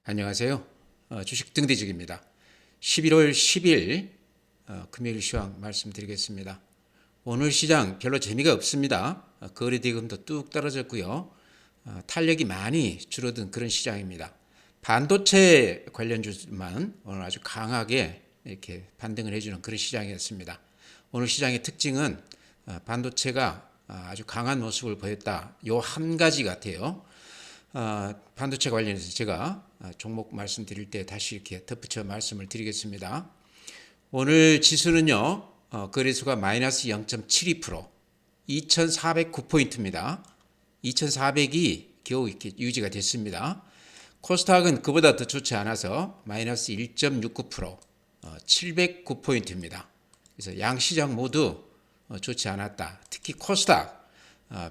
안녕하세요. 주식 등대직입니다. 11월 10일 금요일 시황 말씀드리겠습니다. 오늘 시장 별로 재미가 없습니다. 거래대금도 뚝 떨어졌고요. 탄력이 많이 줄어든 그런 시장입니다. 반도체 관련주만 오늘 아주 강하게 이렇게 반등을 해주는 그런 시장이었습니다. 오늘 시장의 특징은 반도체가 아주 강한 모습을 보였다. 요 한 가지 같아요. 반도체 관련해서 제가 종목 말씀드릴 때 다시 이렇게 덧붙여 말씀을 드리겠습니다. 오늘 지수는요, 거래소가 마이너스 0.72%, 2,409포인트입니다. 2,400이 겨우 이렇게 유지가 됐습니다. 코스닥은 그보다 더 좋지 않아서 마이너스 1.69%, 709포인트입니다. 그래서 양 시장 모두 좋지 않았다. 특히 코스닥,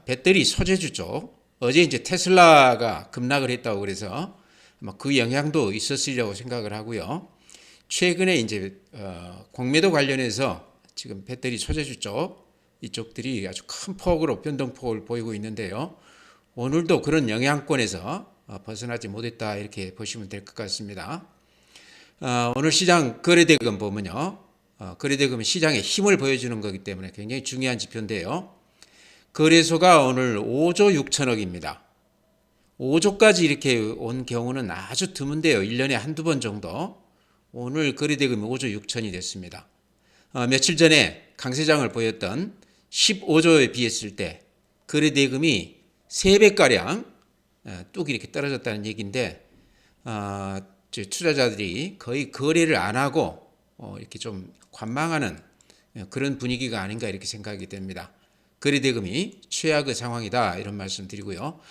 배터리 소재주 쪽, 어제 이제 테슬라가 급락을 했다고 그래서 그 영향도 있었으리라고 생각을 하고요. 최근에 이제 공매도 관련해서 지금 배터리 소재주 쪽 이쪽들이 아주 큰 폭으로 변동폭을 보이고 있는데요. 오늘도 그런 영향권에서 벗어나지 못했다 이렇게 보시면 될 것 같습니다. 오늘 시장 거래대금 보면요. 거래대금은 시장의 힘을 보여주는 거기 때문에 굉장히 중요한 지표인데요. 거래소가 오늘 5조 6천억입니다. 5조까지 이렇게 온 경우는 아주 드문데요. 1년에 한두 번 정도. 오늘 거래대금이 5조 6천이 됐습니다. 며칠 전에 강세장을 보였던 15조에 비했을 때 거래대금이 3배가량 뚝 이렇게 떨어졌다는 얘기인데 투자자들이 거의 거래를 안 하고 이렇게 좀 관망하는 그런 분위기가 아닌가 이렇게 생각이 됩니다. 거래대금이 최악의 상황이다 이런 말씀 드리고요.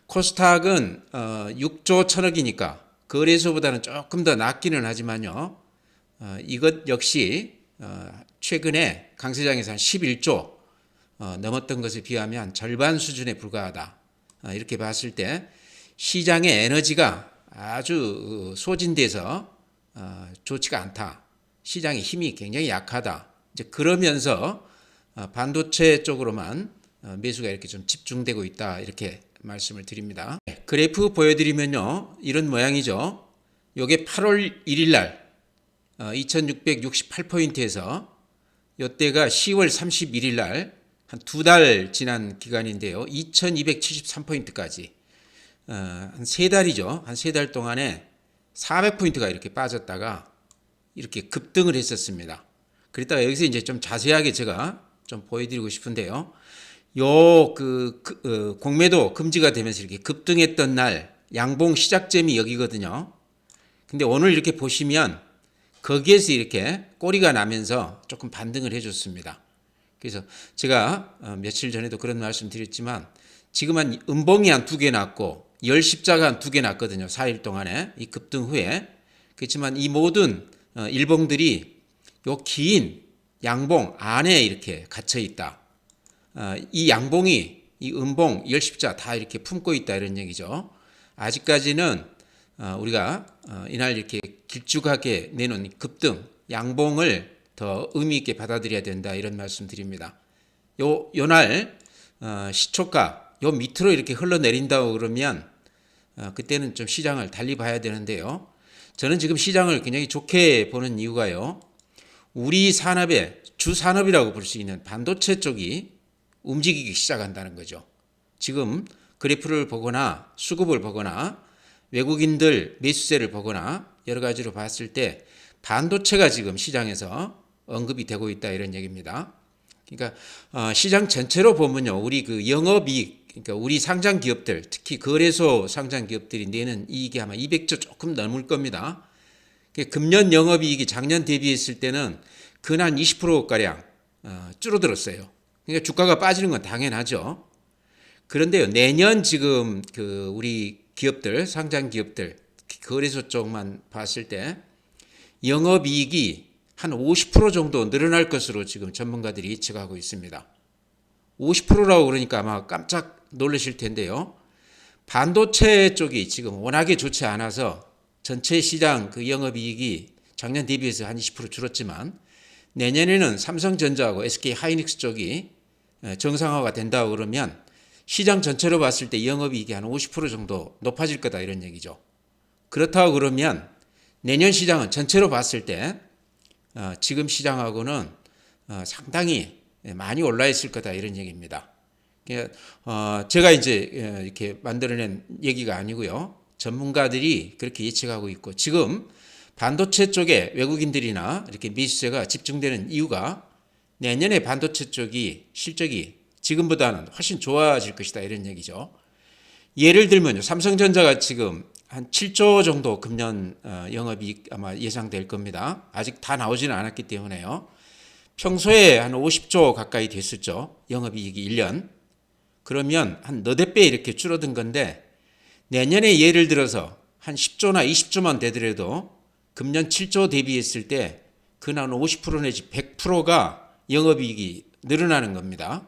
코스닥은 6조 1천억이니까 거래소보다는 조금 더 낮기는 하지만요. 이것 역시 최근에 강세장에서 한 11조 넘었던 것에 비하면 절반 수준에 불과하다. 이렇게 봤을 때 시장의 에너지가 아주 소진돼서 좋지가 않다. 시장의 힘이 굉장히 약하다. 이제 그러면서 반도체 쪽으로만 매수가 이렇게 좀 집중되고 있다 이렇게 말씀을 드립니다. 그래프 보여드리면요 이런 모양이죠. 요게 8월 1일 날 2668포인트에서 요때가 10월 31일 날 한 두 달 지난 기간인데요. 2273포인트까지 한 세 달이죠. 한 세 달 동안에 400포인트가 이렇게 빠졌다가 이렇게 급등을 했었습니다. 그랬다가 여기서 이제 좀 자세하게 제가 좀 보여드리고 싶은데요. 공매도 금지가 되면서 이렇게 급등했던 날 양봉 시작점이 여기거든요. 근데 오늘 이렇게 보시면 거기에서 이렇게 꼬리가 나면서 조금 반등을 해줬습니다. 그래서 제가 며칠 전에도 그런 말씀 드렸지만 지금 한 음봉이 한 두 개 났고 열 십자가 한 두 개 났거든요. 4일 동안에 이 급등 후에. 그렇지만 이 모든 일봉들이 요 긴 양봉 안에 이렇게 갇혀 있다. 이 양봉이 이 음봉, 열십자 다 이렇게 품고 있다 이런 얘기죠. 아직까지는 우리가 이날 이렇게 길쭉하게 내놓은 급등, 양봉을 더 의미 있게 받아들여야 된다 이런 말씀 드립니다. 요날 시초가 요 밑으로 이렇게 흘러내린다고 그러면 그때는 좀 시장을 달리 봐야 되는데요. 저는 지금 시장을 굉장히 좋게 보는 이유가요. 우리 산업의 주 산업이라고 볼 수 있는 반도체 쪽이 움직이기 시작한다는 거죠. 지금 그래프를 보거나 수급을 보거나 외국인들 매수세를 보거나 여러 가지로 봤을 때 반도체가 지금 시장에서 언급이 되고 있다 이런 얘기입니다. 그러니까 시장 전체로 보면요, 우리 그 영업이익, 그러니까 우리 상장 기업들, 특히 거래소 상장 기업들이 내는 이익이 아마 200조 조금 넘을 겁니다. 금년 영업이익이 작년 대비했을 때는 근한 20%가량 줄어들었어요. 그러니까 주가가 빠지는 건 당연하죠. 그런데요, 내년 지금 우리 기업들, 상장 기업들, 거래소 쪽만 봤을 때 영업이익이 한 50% 정도 늘어날 것으로 지금 전문가들이 예측하고 있습니다. 50%라고 그러니까 아마 깜짝 놀라실 텐데요. 반도체 쪽이 지금 워낙에 좋지 않아서 전체 시장 그 영업이익이 작년 대비해서 한 20% 줄었지만 내년에는 삼성전자하고 SK 하이닉스 쪽이 정상화가 된다고 그러면 시장 전체로 봤을 때 영업이익이 한 50% 정도 높아질 거다 이런 얘기죠. 그렇다고 그러면 내년 시장은 전체로 봤을 때 지금 시장하고는 상당히 많이 올라 있을 거다 이런 얘기입니다. 제가 이제 이렇게 만들어낸 얘기가 아니고요. 전문가들이 그렇게 예측하고 있고 지금 반도체 쪽에 외국인들이나 이렇게 미수세가 집중되는 이유가 내년에 반도체 쪽이 실적이 지금보다는 훨씬 좋아질 것이다 이런 얘기죠. 예를 들면 삼성전자가 지금 한 7조 정도 금년 영업이익 아마 예상될 겁니다. 아직 다 나오지는 않았기 때문에요. 평소에 한 50조 가까이 됐었죠. 영업이익이 1년. 그러면 한 너댓 배 이렇게 줄어든 건데 내년에 예를 들어서 한 10조나 20조만 되더라도 금년 7조 대비했을 때 그난 50% 내지 100%가 영업이익이 늘어나는 겁니다.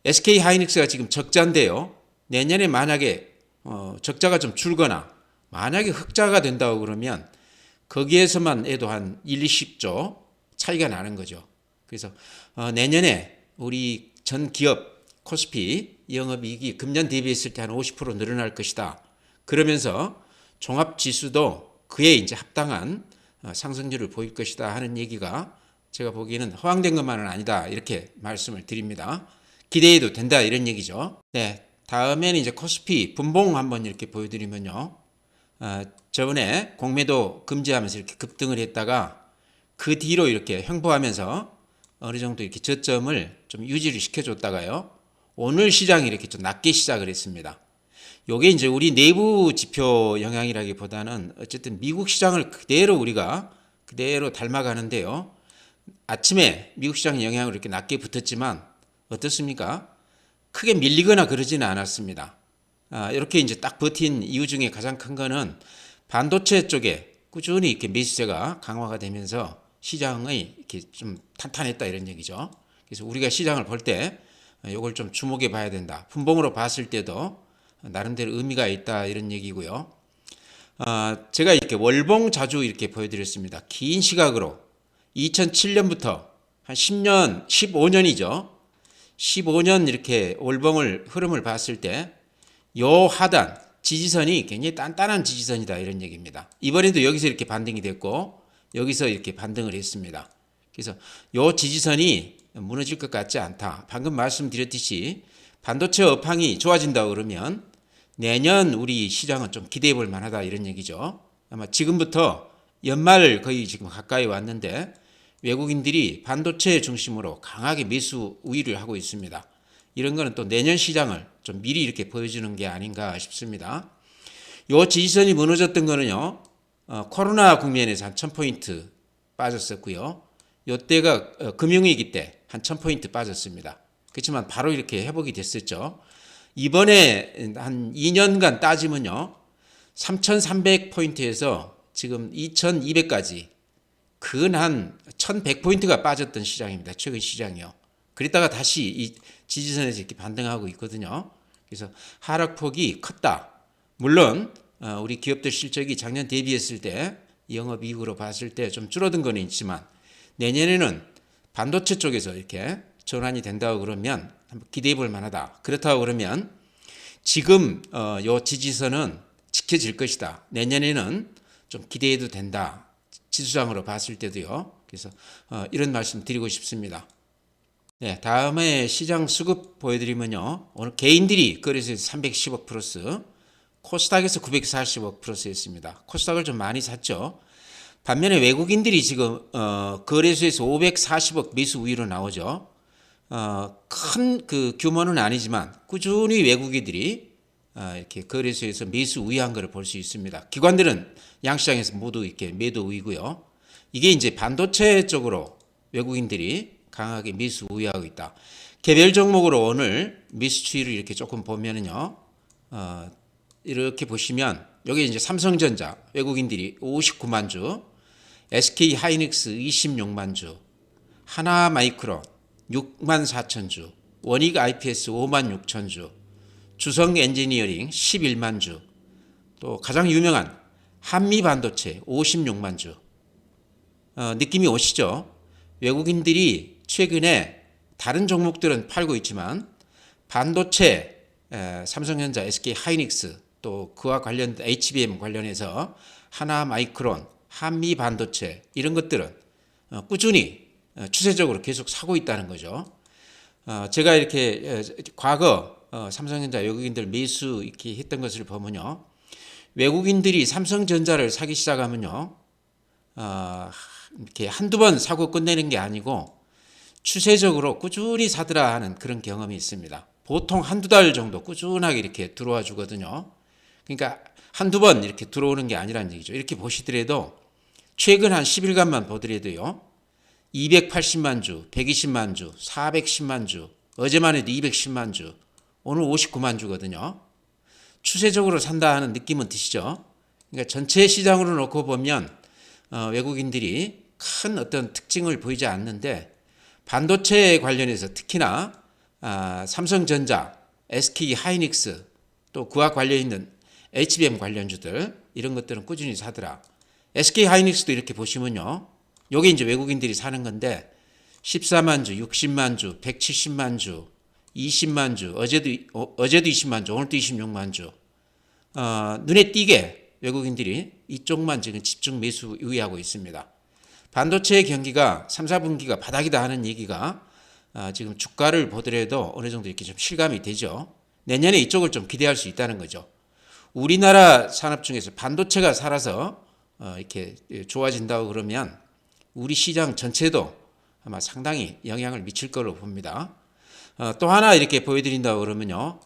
SK 하이닉스가 지금 적자인데요. 내년에 만약에 적자가 좀 줄거나 만약에 흑자가 된다고 그러면 거기에서만 해도 한 1, 20조 차이가 나는 거죠. 그래서 내년에 우리 전 기업 코스피 영업이익이 금년 대비했을 때 한 50% 늘어날 것이다. 그러면서 종합지수도 그에 이제 합당한 상승률을 보일 것이다 하는 얘기가 제가 보기에는 허황된 것만은 아니다 이렇게 말씀을 드립니다. 기대해도 된다 이런 얘기죠. 네, 다음에는 이제 코스피 분봉 한번 이렇게 보여드리면요. 저번에 공매도 금지하면서 이렇게 급등을 했다가 그 뒤로 이렇게 횡보하면서 어느 정도 이렇게 저점을 좀 유지를 시켜줬다가요. 오늘 시장이 이렇게 좀 낮게 시작을 했습니다. 요게 이제 우리 내부 지표 영향이라기보다는 어쨌든 미국 시장을 그대로 우리가 그대로 닮아가는데요. 아침에 미국 시장 영향으로 이렇게 낮게 붙었지만 어떻습니까? 크게 밀리거나 그러지는 않았습니다. 이렇게 이제 딱 버틴 이유 중에 가장 큰 거는 반도체 쪽에 꾸준히 이렇게 매수세가 강화가 되면서 시장의 이렇게 좀 탄탄했다 이런 얘기죠. 그래서 우리가 시장을 볼 때 이걸 좀 주목해 봐야 된다. 분봉으로 봤을 때도 나름대로 의미가 있다 이런 얘기고요. 제가 이렇게 월봉 자주 이렇게 보여드렸습니다. 긴 시각으로 2007년부터 한 10년, 15년이죠. 15년 이렇게 월봉을 흐름을 봤을 때 요 하단 지지선이 굉장히 단단한 지지선이다 이런 얘기입니다. 이번에도 여기서 이렇게 반등이 됐고 여기서 이렇게 반등을 했습니다. 그래서 요 지지선이 무너질 것 같지 않다. 방금 말씀드렸듯이 반도체 업황이 좋아진다 그러면 내년 우리 시장은 좀 기대해 볼 만하다 이런 얘기죠. 아마 지금부터 연말 거의 지금 가까이 왔는데 외국인들이 반도체 중심으로 강하게 매수 우위를 하고 있습니다. 이런 거는 또 내년 시장을 좀 미리 이렇게 보여주는 게 아닌가 싶습니다. 요 지지선이 무너졌던 거는요. 코로나 국면에서 한 1000포인트 빠졌었고요. 요때가 금융위기 때 한 1000포인트 빠졌습니다. 그렇지만 바로 이렇게 회복이 됐었죠. 이번에 한 2년간 따지면요. 3300포인트에서 지금 2200까지 근 한 1100포인트가 빠졌던 시장입니다. 최근 시장이요. 그랬다가 다시 이 지지선에서 이렇게 반등하고 있거든요. 그래서 하락폭이 컸다. 물론 우리 기업들 실적이 작년 대비했을 때 영업이익으로 봤을 때 좀 줄어든 건 있지만 내년에는 반도체 쪽에서 이렇게 전환이 된다고 그러면 한번 기대해 볼 만하다. 그렇다고 그러면 지금 요 지지선은 지켜질 것이다. 내년에는 좀 기대해도 된다. 지수장으로 봤을 때도요. 그래서 이런 말씀 드리고 싶습니다. 네, 다음에 시장 수급 보여드리면요. 오늘 개인들이 거래소에서 310억 플러스, 코스닥에서 940억 플러스였습니다. 코스닥을 좀 많이 샀죠. 반면에 외국인들이 지금 거래소에서 540억 매수 우위로 나오죠. 큰 그 규모는 아니지만 꾸준히 외국인들이 이렇게 거래소에서 매수 우위한 것을 볼 수 있습니다. 기관들은 양시장에서 모두 이렇게 매도 우위고요. 이게 이제 반도체 쪽으로 외국인들이 강하게 매수 우위하고 있다. 개별 종목으로 오늘 매수 추이를 이렇게 조금 보면은요, 이렇게 보시면 여기 이제 삼성전자 외국인들이 59만 주, SK 하이닉스 26만 주, 하나마이크론 6만 4천 주, 원익 IPS 5만 6천 주, 주성 엔지니어링 11만 주, 또 가장 유명한 한미 반도체 56만 주. 느낌이 오시죠? 외국인들이 최근에 다른 종목들은 팔고 있지만 반도체 삼성전자, SK 하이닉스 또 그와 관련된 HBM 관련해서 하나 마이크론, 한미 반도체 이런 것들은 꾸준히 추세적으로 계속 사고 있다는 거죠. 제가 이렇게 과거 삼성전자 외국인들 매수 이렇게 했던 것을 보면요. 외국인들이 삼성전자를 사기 시작하면요. 이렇게 한두 번 사고 끝내는 게 아니고 추세적으로 꾸준히 사더라 하는 그런 경험이 있습니다. 보통 한두 달 정도 꾸준하게 이렇게 들어와 주거든요. 그러니까 한두 번 이렇게 들어오는 게 아니라는 얘기죠. 이렇게 보시더라도 최근 한 10일간만 보더라도요. 280만 주, 120만 주, 410만 주, 어제만 해도 210만 주, 오늘 59만 주거든요. 추세적으로 산다 하는 느낌은 드시죠? 그러니까 전체 시장으로 놓고 보면 외국인들이 큰 어떤 특징을 보이지 않는데 반도체 관련해서 특히나 삼성전자, SK 하이닉스 또 그와 관련 있는 HBM 관련주들 이런 것들은 꾸준히 사더라. SK 하이닉스도 이렇게 보시면요. 요게 이제 외국인들이 사는 건데 14만 주, 60만 주, 170만 주, 20만 주, 어제도 20만 주, 오늘도 26만 주. 눈에 띄게 외국인들이 이쪽만 지금 집중 매수 유의하고 있습니다. 반도체의 경기가 3, 4분기가 바닥이다 하는 얘기가 지금 주가를 보더라도 어느 정도 이렇게 좀 실감이 되죠. 내년에 이쪽을 좀 기대할 수 있다는 거죠. 우리나라 산업 중에서 반도체가 살아서 이렇게 좋아진다고 그러면 우리 시장 전체도 아마 상당히 영향을 미칠 거로 봅니다. 또 하나 이렇게 보여드린다고 그러면요.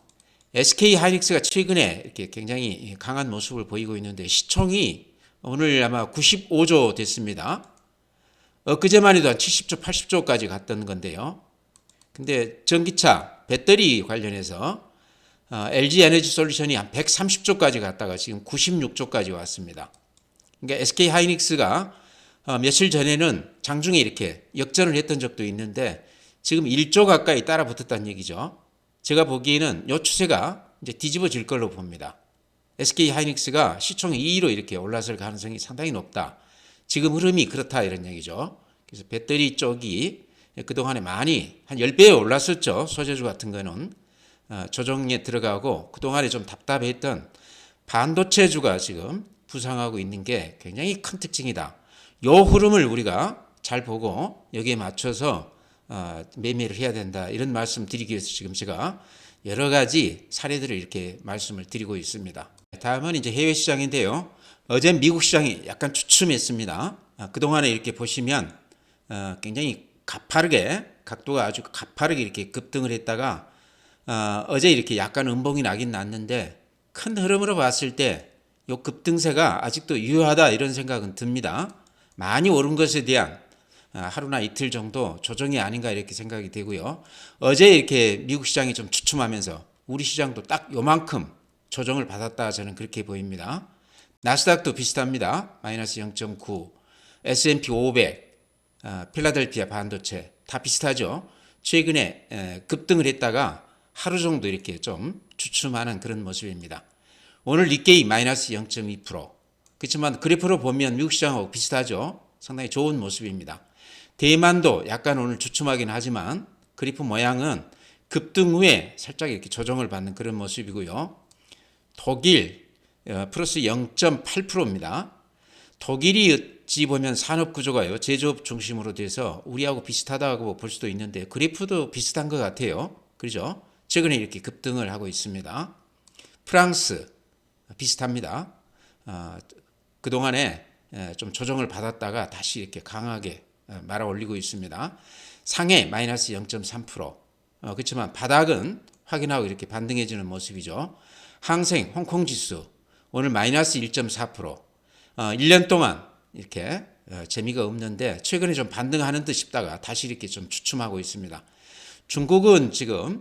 SK 하이닉스가 최근에 이렇게 굉장히 강한 모습을 보이고 있는데 시총이 오늘 아마 95조 됐습니다. 엊그제만 해도 한 70조, 80조까지 갔던 건데요. 근데 전기차, 배터리 관련해서 LG 에너지 솔루션이 한 130조까지 갔다가 지금 96조까지 왔습니다. 그러니까 SK 하이닉스가 며칠 전에는 장중에 이렇게 역전을 했던 적도 있는데 지금 1조 가까이 따라 붙었다는 얘기죠. 제가 보기에는 이 추세가 이제 뒤집어질 걸로 봅니다. SK 하이닉스가 시총 2위로 이렇게 올라설 가능성이 상당히 높다. 지금 흐름이 그렇다 이런 얘기죠. 그래서 배터리 쪽이 그동안에 많이 한 10배 올랐었죠. 소재주 같은 거는 조정에 들어가고 그동안에 좀 답답했던 반도체주가 지금 부상하고 있는 게 굉장히 큰 특징이다. 이 흐름을 우리가 잘 보고 여기에 맞춰서 매매를 해야 된다. 이런 말씀 드리기 위해서 지금 제가 여러 가지 사례들을 이렇게 말씀을 드리고 있습니다. 다음은 이제 해외 시장인데요. 어제 미국 시장이 약간 주춤했습니다. 그동안에 이렇게 보시면 굉장히 가파르게 각도가 아주 가파르게 이렇게 급등을 했다가 어제 이렇게 약간 음봉이 나긴 났는데 큰 흐름으로 봤을 때 이 급등세가 아직도 유효하다 이런 생각은 듭니다. 많이 오른 것에 대한 하루나 이틀 정도 조정이 아닌가 이렇게 생각이 되고요. 어제 이렇게 미국 시장이 좀 주춤하면서 우리 시장도 딱 요만큼 조정을 받았다 저는 그렇게 보입니다. 나스닥도 비슷합니다. 마이너스 0.9, S&P 500, 필라델피아 반도체 다 비슷하죠. 최근에 급등을 했다가 하루 정도 이렇게 좀 주춤하는 그런 모습입니다. 오늘 니케이 마이너스 0.2%. 그렇지만 그래프로 보면 미국 시장하고 비슷하죠. 상당히 좋은 모습입니다. 대만도 약간 오늘 주춤하긴 하지만 그래프 모양은 급등 후에 살짝 이렇게 조정을 받는 그런 모습이고요. 독일 플러스 0.8%입니다. 독일이 어찌 보면 산업 구조가요. 제조업 중심으로 돼서 우리하고 비슷하다고 볼 수도 있는데 그래프도 비슷한 것 같아요. 그렇죠? 최근에 이렇게 급등을 하고 있습니다. 프랑스 비슷합니다. 그동안에 좀 조정을 받았다가 다시 이렇게 강하게 말아 올리고 있습니다. 상해 마이너스 0.3%. 그렇지만 바닥은 확인하고 이렇게 반등해지는 모습이죠. 항생 홍콩 지수 오늘 마이너스 1.4%. 1년 동안 이렇게 재미가 없는데 최근에 좀 반등하는 듯 싶다가 다시 이렇게 좀 주춤하고 있습니다. 중국은 지금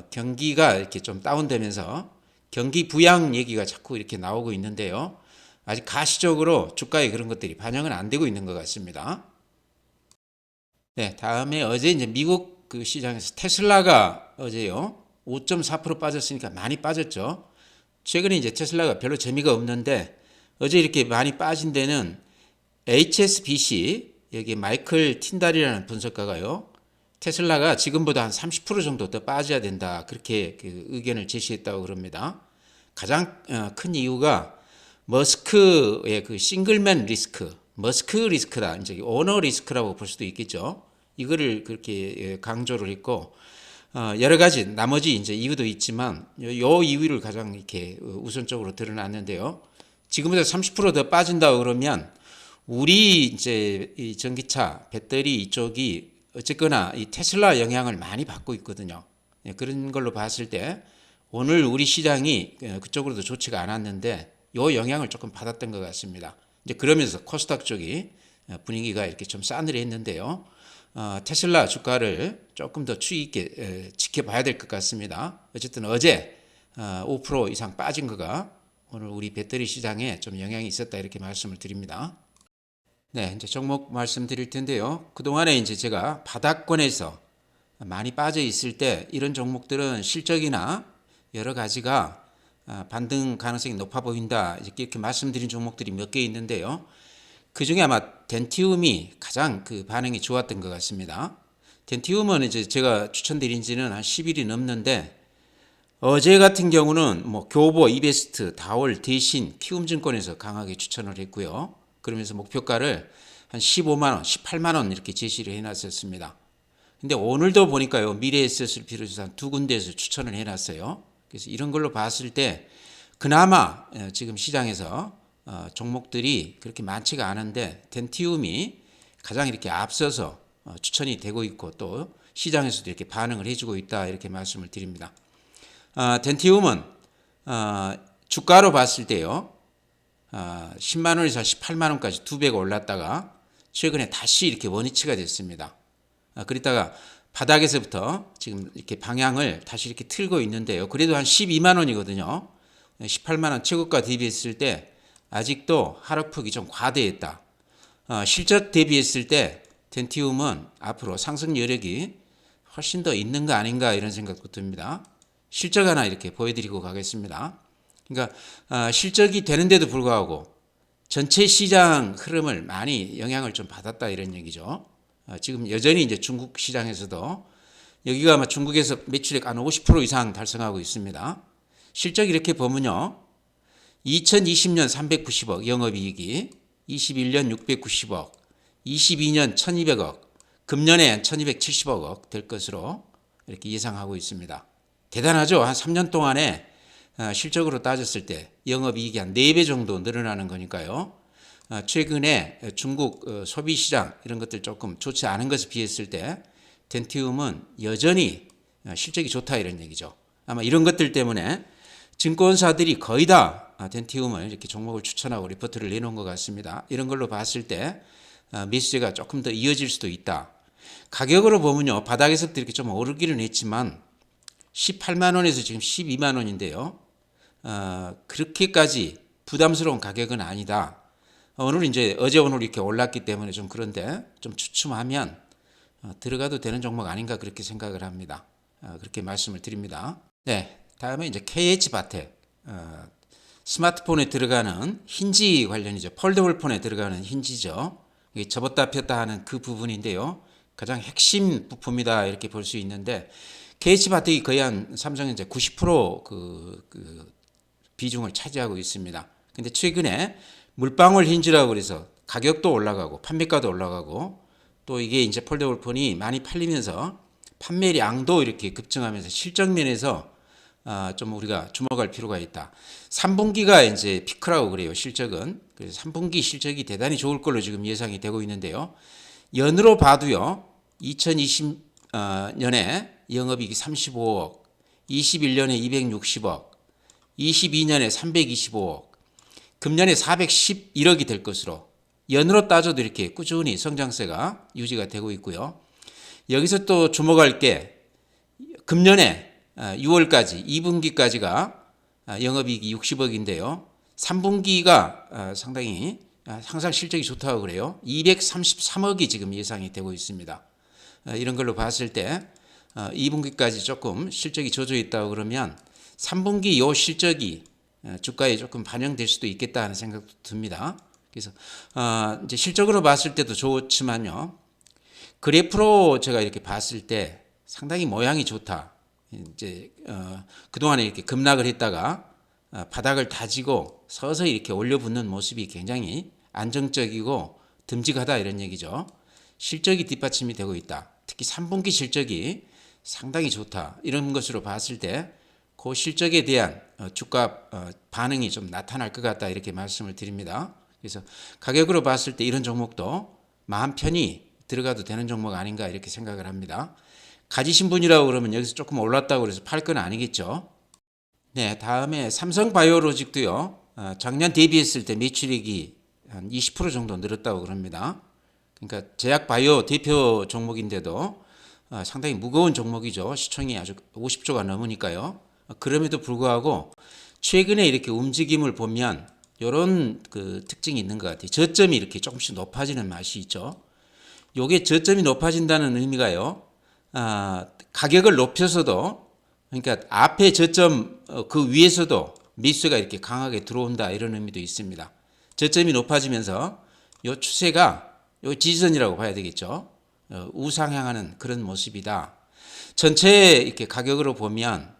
경기가 이렇게 좀 다운되면서 경기 부양 얘기가 자꾸 이렇게 나오고 있는데요. 아직 가시적으로 주가에 그런 것들이 반영은 안 되고 있는 것 같습니다. 네, 다음에 어제 이제 미국 그 시장에서 테슬라가 어제요 5.4% 빠졌으니까 많이 빠졌죠. 최근에 이제 테슬라가 별로 재미가 없는데 어제 이렇게 많이 빠진 데는 HSBC 여기 마이클 틴달이라는 분석가가요. 테슬라가 지금보다 한 30% 정도 더 빠져야 된다. 그렇게 그 의견을 제시했다고 그럽니다. 가장 큰 이유가 머스크의 그 싱글맨 리스크, 머스크 리스크다. 이제 오너 리스크라고 볼 수도 있겠죠. 이거를 그렇게 강조를 했고, 여러 가지 나머지 이제 이유도 있지만 요 이유를 가장 이렇게 우선적으로 드러났는데요. 지금보다 30%더 빠진다 그러면 우리 이제 이 전기차 배터리 이쪽이 어쨌거나 이 테슬라 영향을 많이 받고 있거든요. 그런 걸로 봤을 때 오늘 우리 시장이 그쪽으로도 좋지가 않았는데 요 영향을 조금 받았던 것 같습니다. 이제 그러면서 코스닥 쪽이 분위기가 이렇게 좀 싸늘했는데요. 테슬라 주가를 조금 더 추이 있게 지켜봐야 될 것 같습니다. 어쨌든 어제 5% 이상 빠진 거가 오늘 우리 배터리 시장에 좀 영향이 있었다 이렇게 말씀을 드립니다. 네, 이제 종목 말씀드릴 텐데요. 그동안에 이제 제가 바닥권에서 많이 빠져 있을 때 이런 종목들은 실적이나 여러 가지가 반등 가능성이 높아 보인다 이렇게 말씀드린 종목들이 몇 개 있는데요. 그 중에 아마 덴티움이 가장 그 반응이 좋았던 것 같습니다. 덴티움은 이제 제가 추천드린 지는 한 10일이 넘는데 어제 같은 경우는 뭐 교보, 이베스트, 다올, 대신, 키움증권에서 강하게 추천을 했고요. 그러면서 목표가를 한 15만 원, 18만 원 이렇게 제시를 해놨었습니다. 근데 오늘도 보니까요, 미래에셋을 비롯해서 한 두 군데에서 추천을 해놨어요. 그래서 이런 걸로 봤을 때 그나마 지금 시장에서 종목들이 그렇게 많지가 않은데 덴티움이 가장 이렇게 앞서서 추천이 되고 있고 또 시장에서도 이렇게 반응을 해주고 있다 이렇게 말씀을 드립니다. 덴티움은 주가로 봤을 때요, 10만 원에서 18만 원까지 두 배가 올랐다가 최근에 다시 이렇게 원위치가 됐습니다. 그러다가 바닥에서부터 지금 이렇게 방향을 다시 이렇게 틀고 있는데요. 그래도 한 12만 원이거든요. 18만 원 최고가 대비했을 때 아직도 하락폭이 좀 과대했다. 실적 대비했을 때 덴티움은 앞으로 상승 여력이 훨씬 더 있는 거 아닌가 이런 생각도 듭니다. 실적 하나 이렇게 보여드리고 가겠습니다. 그러니까 실적이 되는데도 불구하고 전체 시장 흐름을 많이 영향을 좀 받았다 이런 얘기죠. 지금 여전히 이제 중국 시장에서도 여기가 아마 중국에서 매출액 한 50% 이상 달성하고 있습니다. 실적 이렇게 보면요. 2020년 390억 영업이익이, 21년 690억, 22년 1200억, 금년에 1270억 될 것으로 이렇게 예상하고 있습니다. 대단하죠? 한 3년 동안에 실적으로 따졌을 때 영업이익이 한 4배 정도 늘어나는 거니까요. 최근에 중국 소비시장 이런 것들 조금 좋지 않은 것에 비했을 때 덴티움은 여전히 실적이 좋다 이런 얘기죠. 아마 이런 것들 때문에 증권사들이 거의 다 덴티움을 이렇게 종목을 추천하고 리포트를 내놓은 것 같습니다. 이런 걸로 봤을 때 매수세가 조금 더 이어질 수도 있다. 가격으로 보면요, 바닥에서부터 이렇게 좀 오르기는 했지만 18만 원에서 지금 12만 원인데요. 그렇게까지 부담스러운 가격은 아니다. 오늘 이제 어제 오늘 이렇게 올랐기 때문에 좀 그런데 좀 주춤하면 들어가도 되는 종목 아닌가 그렇게 생각을 합니다. 그렇게 말씀을 드립니다. 네, 다음에 이제 KH바텍 스마트폰에 들어가는 힌지 관련이죠. 폴더블 폰에 들어가는 힌지죠. 이게 접었다 폈다 하는 그 부분인데요. 가장 핵심 부품이다 이렇게 볼 수 있는데 KH바텍이 거의 한 삼성전자 90% 비중을 차지하고 있습니다. 근데 최근에 물방울 힌지라고 그래서 가격도 올라가고 판매가도 올라가고 또 이게 이제 폴더블 폰이 많이 팔리면서 판매량도 이렇게 급증하면서 실적 면에서 좀 우리가 주목할 필요가 있다. 3분기가 이제 피크라고 그래요. 실적은. 그래서 3분기 실적이 대단히 좋을 걸로 지금 예상이 되고 있는데요. 연으로 봐도요. 2020년에 영업이익이 35억, 21년에 260억, 22년에 325억, 금년에 411억이 될 것으로 연으로 따져도 이렇게 꾸준히 성장세가 유지가 되고 있고요. 여기서 또 주목할 게 금년에 6월까지 2분기까지가 영업이익이 60억인데요. 3분기가 상당히 항상 실적이 좋다고 그래요. 233억이 지금 예상이 되고 있습니다. 이런 걸로 봤을 때 2분기까지 조금 실적이 젖어 있다고 그러면 3분기 요 실적이 주가에 조금 반영될 수도 있겠다 하는 생각도 듭니다. 그래서 이제 실적으로 봤을 때도 좋지만요. 그래프로 제가 이렇게 봤을 때 상당히 모양이 좋다. 이제 그동안에 이렇게 급락을 했다가 바닥을 다지고 서서히 이렇게 올려붙는 모습이 굉장히 안정적이고 듬직하다 이런 얘기죠. 실적이 뒷받침이 되고 있다. 특히 3분기 실적이 상당히 좋다. 이런 것으로 봤을 때 그 실적에 대한 주가 반응이 좀 나타날 것 같다 이렇게 말씀을 드립니다. 그래서 가격으로 봤을 때 이런 종목도 마음 편히 들어가도 되는 종목 아닌가 이렇게 생각을 합니다. 가지신 분이라고 그러면 여기서 조금 올랐다고 그래서 팔 건 아니겠죠. 네, 다음에 삼성바이오로직도요. 작년 대비했을 때 매출액이 한 20% 정도 늘었다고 그럽니다. 그러니까 제약바이오 대표 종목인데도 상당히 무거운 종목이죠. 시총이 아주 50조가 넘으니까요. 그럼에도 불구하고 최근에 이렇게 움직임을 보면 이런 그 특징이 있는 것 같아요. 저점이 이렇게 조금씩 높아지는 맛이 있죠. 요게 저점이 높아진다는 의미가요. 가격을 높여서도 그러니까 앞에 저점 그 위에서도 매수가 이렇게 강하게 들어온다 이런 의미도 있습니다. 저점이 높아지면서 요 추세가 요 지지선이라고 봐야 되겠죠. 우상향하는 그런 모습이다. 전체 이렇게 가격으로 보면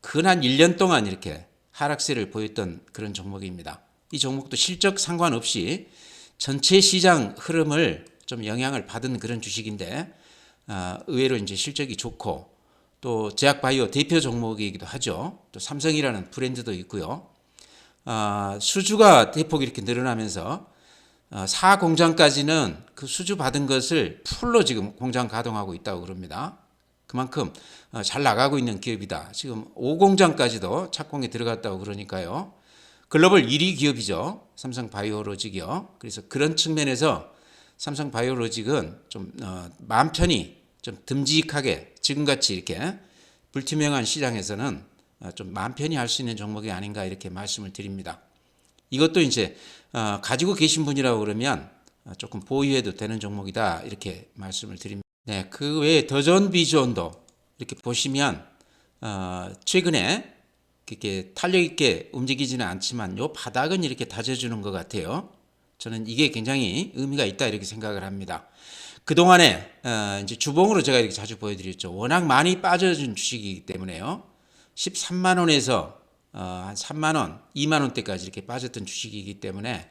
근 한 1년 동안 이렇게 하락세를 보였던 그런 종목입니다. 이 종목도 실적 상관없이 전체 시장 흐름을 좀 영향을 받은 그런 주식인데 의외로 이제 실적이 좋고 또 제약바이오 대표 종목이기도 하죠. 또 삼성이라는 브랜드도 있고요. 수주가 대폭 이렇게 늘어나면서 4공장까지는 그 수주 받은 것을 풀로 지금 공장 가동하고 있다고 그럽니다. 그만큼 잘 나가고 있는 기업이다. 지금 5공장까지도 착공에 들어갔다고 그러니까요. 글로벌 1위 기업이죠. 삼성바이오로직이요. 그래서 그런 측면에서 삼성바이오로직은 좀 마음 편히 좀 듬직하게 지금같이 이렇게 불투명한 시장에서는 좀 마음 편히 할 수 있는 종목이 아닌가 이렇게 말씀을 드립니다. 이것도 이제 가지고 계신 분이라고 그러면 조금 보유해도 되는 종목이다 이렇게 말씀을 드립니다. 네, 그 외에 더존 비존도 이렇게 보시면 최근에 이렇게 탄력 있게 움직이지는 않지만 요 바닥은 이렇게 다져주는 것 같아요. 저는 이게 굉장히 의미가 있다 이렇게 생각을 합니다. 그 동안에 이제 주봉으로 제가 이렇게 자주 보여드렸죠. 워낙 많이 빠져준 주식이기 때문에요. 13만 원에서 한 3만 원, 2만 원대까지 이렇게 빠졌던 주식이기 때문에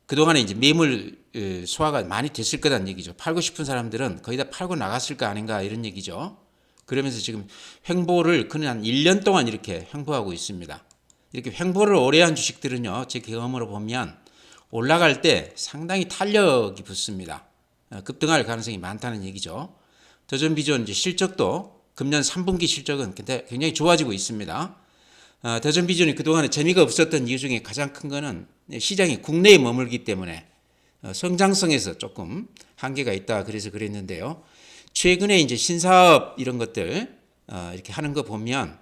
그동안에 이제 매물 소화가 많이 됐을 거란 얘기죠. 팔고 싶은 사람들은 거의 다 팔고 나갔을 거 아닌가 이런 얘기죠. 그러면서 지금 횡보를 그냥 한 1년 동안 이렇게 횡보하고 있습니다. 이렇게 횡보를 오래 한 주식들은요, 제 경험으로 보면 올라갈 때 상당히 탄력이 붙습니다. 급등할 가능성이 많다는 얘기죠. 더존 비존 이제 실적도 금년 3분기 실적은 굉장히 좋아지고 있습니다. 더존 비존이 그동안에 재미가 없었던 이유 중에 가장 큰 거는 시장이 국내에 머물기 때문에 성장성에서 조금 한계가 있다 그래서 그랬는데요. 최근에 이제 신사업 이런 것들 이렇게 하는 거 보면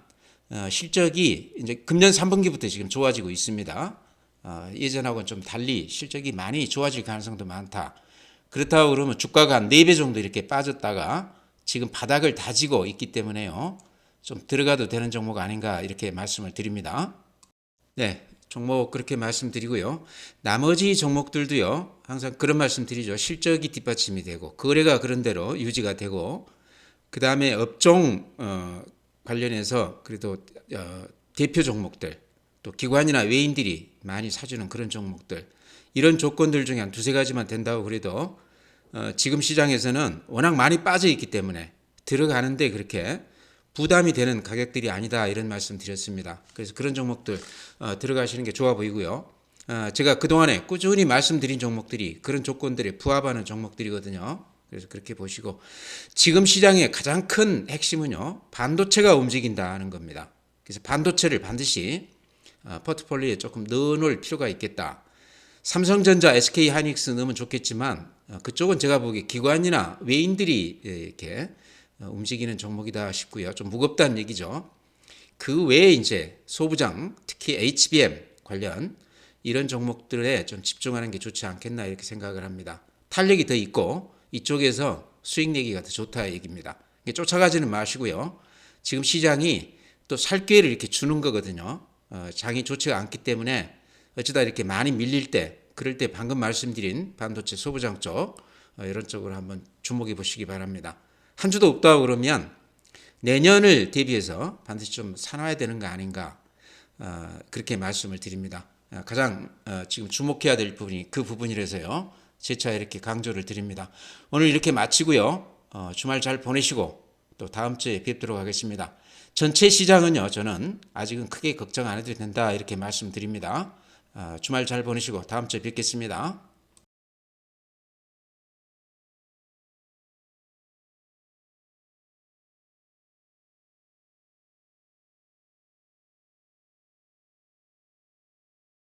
실적이 이제 금년 3분기부터 지금 좋아지고 있습니다. 예전하고는 좀 달리 실적이 많이 좋아질 가능성도 많다. 그렇다고 그러면 주가가 한 4배 정도 이렇게 빠졌다가 지금 바닥을 다지고 있기 때문에요. 좀 들어가도 되는 종목 아닌가 이렇게 말씀을 드립니다. 네, 종목 그렇게 말씀드리고요. 나머지 종목들도요. 항상 그런 말씀 드리죠. 실적이 뒷받침이 되고 거래가 그런 대로 유지가 되고 그 다음에 업종 관련해서 그래도 대표 종목들 또 기관이나 외인들이 많이 사주는 그런 종목들 이런 조건들 중에 한 두세 가지만 된다고 그래도 지금 시장에서는 워낙 많이 빠져 있기 때문에 들어가는데 그렇게 부담이 되는 가격들이 아니다 이런 말씀 드렸습니다. 그래서 그런 종목들 들어가시는 게 좋아 보이고요. 제가 그동안에 꾸준히 말씀드린 종목들이 그런 조건들에 부합하는 종목들이거든요. 그래서 그렇게 보시고 지금 시장의 가장 큰 핵심은요. 반도체가 움직인다는 겁니다. 그래서 반도체를 반드시 포트폴리오에 조금 넣어놓을 필요가 있겠다. 삼성전자, SK하이닉스 넣으면 좋겠지만 그쪽은 제가 보기에 기관이나 외인들이 이렇게 움직이는 종목이다 싶고요. 좀 무겁다는 얘기죠. 그 외에 이제 소부장, 특히 HBM 관련 이런 종목들에 좀 집중하는 게 좋지 않겠나 이렇게 생각을 합니다. 탄력이 더 있고 이쪽에서 수익 내기가 더 좋다 얘기입니다. 쫓아가지는 마시고요. 지금 시장이 또 살 기회를 이렇게 주는 거거든요. 장이 좋지가 않기 때문에 어쩌다 이렇게 많이 밀릴 때 그럴 때 방금 말씀드린 반도체 소부장 쪽 이런 쪽으로 한번 주목해 보시기 바랍니다. 한 주도 없다고 그러면 내년을 대비해서 반드시 좀 사놔야 되는 거 아닌가. 그렇게 말씀을 드립니다. 가장 지금 주목해야 될 부분이 그 부분이라서요. 재차 이렇게 강조를 드립니다. 오늘 이렇게 마치고요. 주말 잘 보내시고 또 다음 주에 뵙도록 하겠습니다. 전체 시장은요, 저는 아직은 크게 걱정 안 해도 된다 이렇게 말씀드립니다. 주말 잘 보내시고 다음 주에 뵙겠습니다.